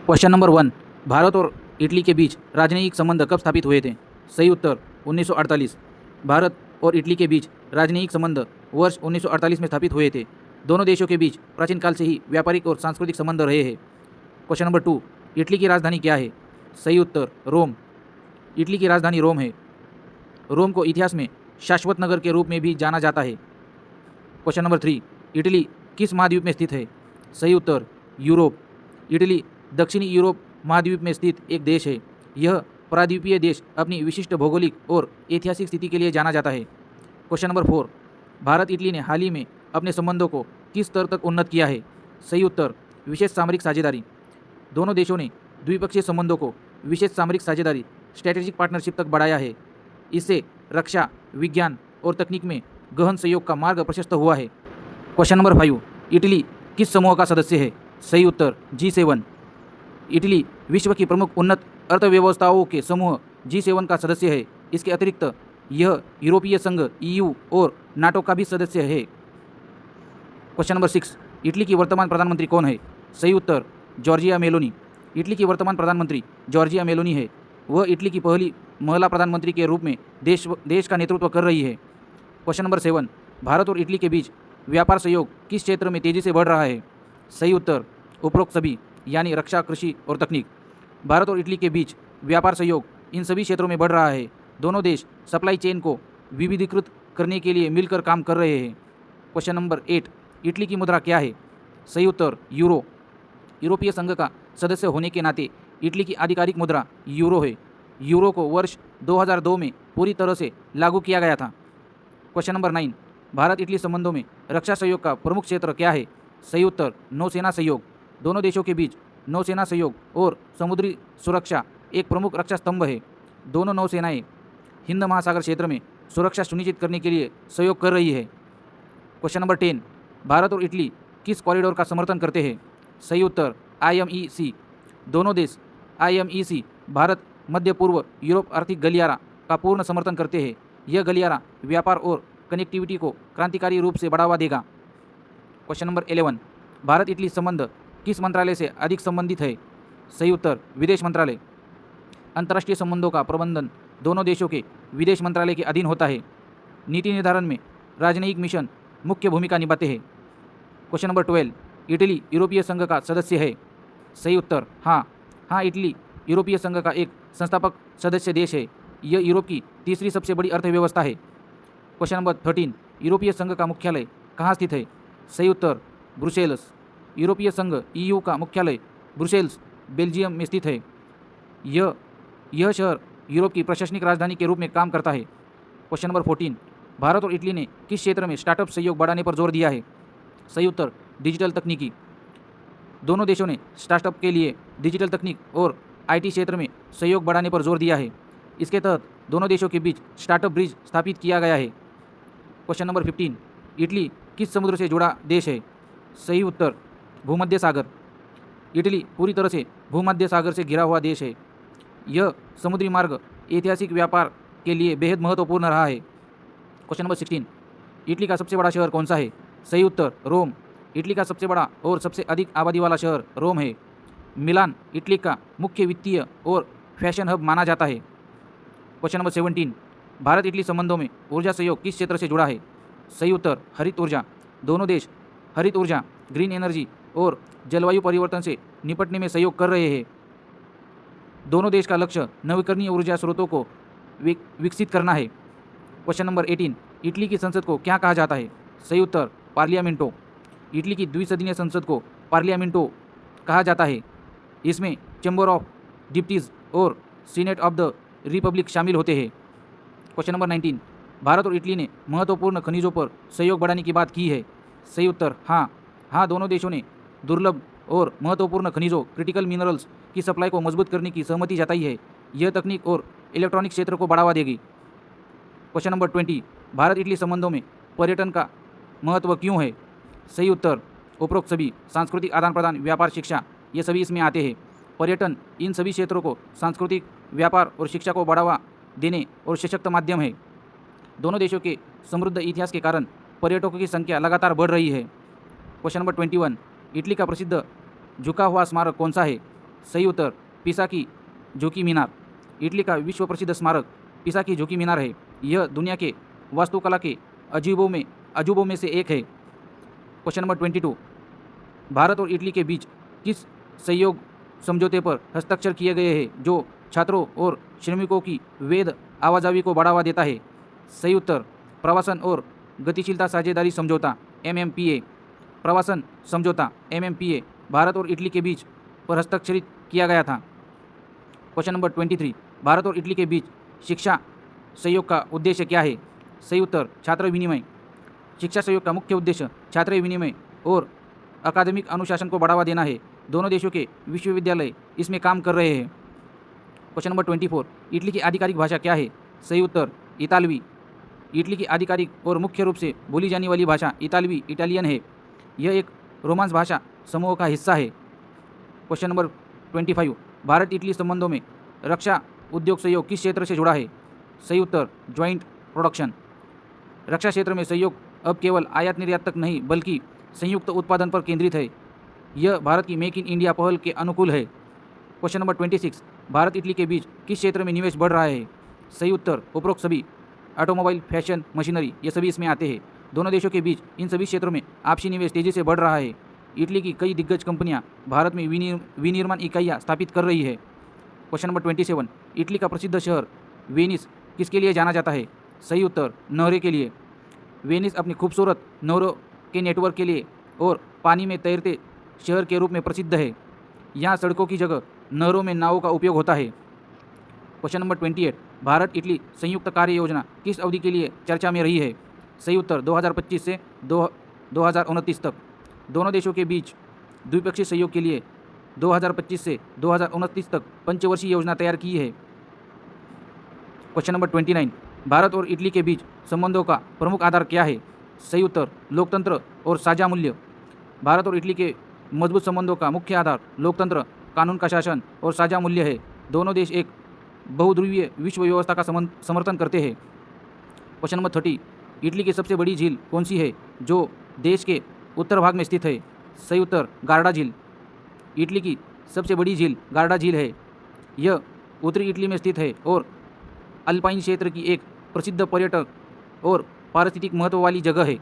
Question number 1, Bharat और Italy के बीच राजनयिक संबंध कब स्थापित हुए थे? सही उत्तर 1948। भारत और इटली के बीच राजनयिक संबंध वर्ष 1948 में स्थापित हुए थे। दोनों देशों के बीच प्राचीन काल से ही व्यापारिक और सांस्कृतिक संबंध रहे हैं। क्वेश्चन नंबर 2, इटली की राजधानी क्या है? सही उत्तर रोम। इटली की राजधानी रोम है। रोम को इतिहास में शाश्वत नगर के रूप में भी जाना जाता है। क्वेश्चन नंबर 3, इटली किस महाद्वीप में स्थित है? सही उत्तर यूरोप। इटली दक्षिणी यूरोप महाद्वीप में स्थित एक देश है। यह प्राद्वीपीय देश अपनी विशिष्ट भौगोलिक और ऐतिहासिक स्थिति के लिए जाना जाता है। क्वेश्चन नंबर 4, भारत इटली ने हाल ही में अपने संबंधों को किस स्तर तक उन्नत किया है? सही उत्तर विशेष सामरिक साझेदारी। दोनों देशों ने द्विपक्षीय संबंधों को विशेष सामरिक साझेदारी स्ट्रैटेजिक पार्टनरशिप तक बढ़ाया है। इससे रक्षा, विज्ञान और तकनीक में गहन सहयोग का मार्ग प्रशस्त हुआ है। क्वेश्चन नंबर 5, इटली किस समूह का सदस्य है? सही उत्तर G7। इटली विश्व की प्रमुख उन्नत अर्थव्यवस्थाओं के समूह G7 का सदस्य है। इसके अतिरिक्त यह यूरोपीय संघ EU और नाटो का भी सदस्य है। क्वेश्चन नंबर 6, इटली की वर्तमान प्रधानमंत्री कौन है? सही उत्तर जॉर्जिया मेलोनी। इटली की वर्तमान प्रधानमंत्री जॉर्जिया मेलोनी है। वह इटली की पहली महिला प्रधानमंत्री के रूप में देश का नेतृत्व कर रही है। क्वेश्चन नंबर 7, भारत और इटली के बीच व्यापार सहयोग किस क्षेत्र में तेजी से बढ़ रहा है? सही उत्तर उपरोक्त सभी, यानी रक्षा, कृषि और तकनीक। भारत और इटली के बीच व्यापार सहयोग इन सभी क्षेत्रों में बढ़ रहा है। दोनों देश सप्लाई चेन को विविधीकृत करने के लिए मिलकर काम कर रहे हैं। क्वेश्चन नंबर 8, इटली की मुद्रा क्या है? सही उत्तर यूरो। यूरोपीय संघ का सदस्य होने के नाते इटली की आधिकारिक मुद्रा यूरो है। यूरो को वर्ष 2002 में पूरी तरह से लागू किया गया था। क्वेश्चन नंबर 9, भारत इटली संबंधों में रक्षा सहयोग का प्रमुख क्षेत्र क्या है? सही उत्तर नौसेना सहयोग। दोनों देशों के बीच नौसेना सहयोग और समुद्री सुरक्षा एक प्रमुख रक्षा स्तंभ है। दोनों नौसेनाएं हिंद महासागर क्षेत्र में सुरक्षा सुनिश्चित करने के लिए सहयोग कर रही है। क्वेश्चन नंबर 10, भारत और इटली किस कॉरिडोर का समर्थन करते हैं? सही उत्तर IMEC। दोनों देश IMEC भारत मध्य पूर्व यूरोप आर्थिक गलियारा का पूर्ण समर्थन करते हैं। यह गलियारा व्यापार और कनेक्टिविटी को क्रांतिकारी रूप से बढ़ावा देगा। क्वेश्चन नंबर 11, भारत इटली संबंध किस मंत्रालय से अधिक संबंधित है? सही उत्तर विदेश मंत्रालय। अंतर्राष्ट्रीय संबंधों का प्रबंधन दोनों देशों के विदेश मंत्रालय के अधीन होता है। नीति निर्धारण में राजनयिक मिशन मुख्य भूमिका निभाते हैं। क्वेश्चन नंबर 12, इटली यूरोपीय संघ का सदस्य है? सही उत्तर हाँ, इटली यूरोपीय संघ का एक संस्थापक सदस्य देश है। यह यूरोप की तीसरी सबसे बड़ी अर्थव्यवस्था है। क्वेश्चन नंबर 13, यूरोपीय संघ का मुख्यालय कहाँ स्थित है? सही उत्तर ब्रुसेल्स। यूरोपीय संघ EU का मुख्यालय ब्रुसेल्स, बेल्जियम में स्थित है। यह शहर यूरोप की प्रशासनिक राजधानी के रूप में काम करता है। क्वेश्चन नंबर 14, भारत और इटली ने किस क्षेत्र में स्टार्टअप सहयोग बढ़ाने पर जोर दिया है? सही उत्तर डिजिटल तकनीकी। दोनों देशों ने स्टार्टअप के लिए डिजिटल तकनीक और IT क्षेत्र में सहयोग बढ़ाने पर जोर दिया है। इसके तहत दोनों देशों के बीच स्टार्टअप ब्रिज स्थापित किया गया है। क्वेश्चन नंबर 15, इटली किस समुद्र से जुड़ा देश है? सही उत्तर भूमध्य सागर। इटली पूरी तरह से भूमध्य सागर से घिरा हुआ देश है। यह समुद्री मार्ग ऐतिहासिक व्यापार के लिए बेहद महत्वपूर्ण रहा है। क्वेश्चन नंबर 16, इटली का सबसे बड़ा शहर कौन सा है? सही उत्तर रोम। इटली का सबसे बड़ा और सबसे अधिक आबादी वाला शहर रोम है। मिलान इटली का मुख्य वित्तीय और फैशन हब माना जाता है। क्वेश्चन नंबर 17, भारत इटली संबंधों में ऊर्जा सहयोग किस क्षेत्र से जुड़ा है? सही उत्तर हरित ऊर्जा। दोनों देश हरित ऊर्जा, ग्रीन एनर्जी और जलवायु परिवर्तन से निपटने में सहयोग कर रहे हैं। दोनों देश का लक्ष्य नवीकरणीय ऊर्जा स्रोतों को विकसित करना है। क्वेश्चन नंबर 18, इटली की संसद को क्या कहा जाता है? सही उत्तर पार्लियामेंटो। इटली की द्विसदनीय संसद को पार्लियामेंटो कहा जाता है। इसमें चैम्बर ऑफ डिप्टीज और सीनेट ऑफ द रिपब्लिक शामिल होते हैं। क्वेश्चन नंबर 19, भारत और इटली ने महत्वपूर्ण खनिजों पर सहयोग बढ़ाने की बात की है। सही उत्तर हाँ, दोनों देशों ने दुर्लभ और महत्वपूर्ण खनिजों क्रिटिकल मिनरल्स की सप्लाई को मजबूत करने की सहमति जताई है। यह तकनीक और इलेक्ट्रॉनिक क्षेत्र को बढ़ावा देगी। क्वेश्चन नंबर 20, भारत इटली संबंधों में पर्यटन का महत्व क्यों है? सही उत्तर उपरोक्त सभी, सांस्कृतिक आदान प्रदान, व्यापार, शिक्षा, ये सभी इसमें आते हैं। पर्यटन इन सभी क्षेत्रों को सांस्कृतिक, व्यापार और शिक्षा को बढ़ावा देने और सशक्त माध्यम है। दोनों देशों के समृद्ध इतिहास के कारण पर्यटकों की संख्या लगातार बढ़ रही है। क्वेश्चन नंबर 21, इटली का प्रसिद्ध झुका हुआ स्मारक कौन सा है? सही उत्तर पिसा की झुकी मीनार। इटली का विश्व प्रसिद्ध स्मारक पिसा की झुकी मीनार है। यह दुनिया के वास्तुकला के अजूबों में से एक है। क्वेश्चन नंबर 22, भारत और इटली के बीच किस सहयोग समझौते पर हस्ताक्षर किए गए हैं जो छात्रों और श्रमिकों की वैध आवाजाही को बढ़ावा देता है? सही उत्तर प्रवासन और गतिशीलता साझेदारी समझौता MMPA। प्रवासन समझौता MMPA भारत और इटली के बीच पर हस्ताक्षरित किया गया था। क्वेश्चन नंबर 23, भारत और इटली के बीच शिक्षा सहयोग का उद्देश्य क्या है? सही उत्तर छात्र विनिमय। शिक्षा सहयोग का मुख्य उद्देश्य छात्र विनिमय और अकादमिक अनुशासन को बढ़ावा देना है। दोनों देशों के विश्वविद्यालय इसमें काम कर रहे हैं। क्वेश्चन नंबर 24, इटली की आधिकारिक भाषा क्या है? सही उत्तर इतालवी। इटली की आधिकारिक और मुख्य रूप से बोली जाने वाली भाषा इटालियन है। यह एक रोमांस भाषा समूह का हिस्सा है। क्वेश्चन नंबर 25, भारत इटली संबंधों में रक्षा उद्योग सहयोग किस क्षेत्र से जुड़ा है? सही उत्तर ज्वाइंट प्रोडक्शन। रक्षा क्षेत्र में सहयोग अब केवल आयात निर्यात तक नहीं बल्कि संयुक्त उत्पादन पर केंद्रित है। यह भारत की मेक इन इंडिया पहल के अनुकूल है। क्वेश्चन नंबर 26, भारत इटली के बीच किस क्षेत्र में निवेश बढ़ रहा है? सही उत्तर उपरोक्त सभी। ऑटोमोबाइल, फैशन, मशीनरी ये सभी इसमें आते हैं। दोनों देशों के बीच इन सभी क्षेत्रों में आपसी निवेश तेजी से बढ़ रहा है। इटली की कई दिग्गज कंपनियां भारत में विनिर्माण इकाइयां स्थापित कर रही है। क्वेश्चन नंबर 27, इटली का प्रसिद्ध शहर वेनिस किसके लिए जाना जाता है? सही उत्तर नहरों के लिए। वेनिस अपनी खूबसूरत नहरों के नेटवर्क के लिए और पानी में तैरते शहर के रूप में प्रसिद्ध है। यहाँ सड़कों की जगह नहरों में नावों का उपयोग होता है। क्वेश्चन नंबर 28, भारत इटली संयुक्त कार्य योजना किस अवधि के लिए चर्चा में रही है? सही उत्तर 2025 से 2029 तक। दोनों देशों के बीच द्विपक्षीय सहयोग के लिए 2025 से 2029 तक पंचवर्षीय योजना तैयार की है। क्वेश्चन नंबर 29, भारत और इटली के बीच संबंधों का प्रमुख आधार क्या है? सही उत्तर लोकतंत्र और साझा मूल्य। भारत और इटली के मजबूत संबंधों का मुख्य आधार लोकतंत्र, कानून का शासन और साझा मूल्य है। दोनों देश एक बहुध्रुवीय विश्व व्यवस्था का समर्थन करते हैं। क्वेश्चन नंबर 30, इटली की सबसे बड़ी झील कौन सी है जो देश के उत्तर भाग में स्थित है? सही उत्तर गार्डा झील। इटली की सबसे बड़ी झील गार्डा झील है। यह उत्तरी इटली में स्थित है और अल्पाइन क्षेत्र की एक प्रसिद्ध पर्यटक और पारिस्थितिक महत्व वाली जगह है।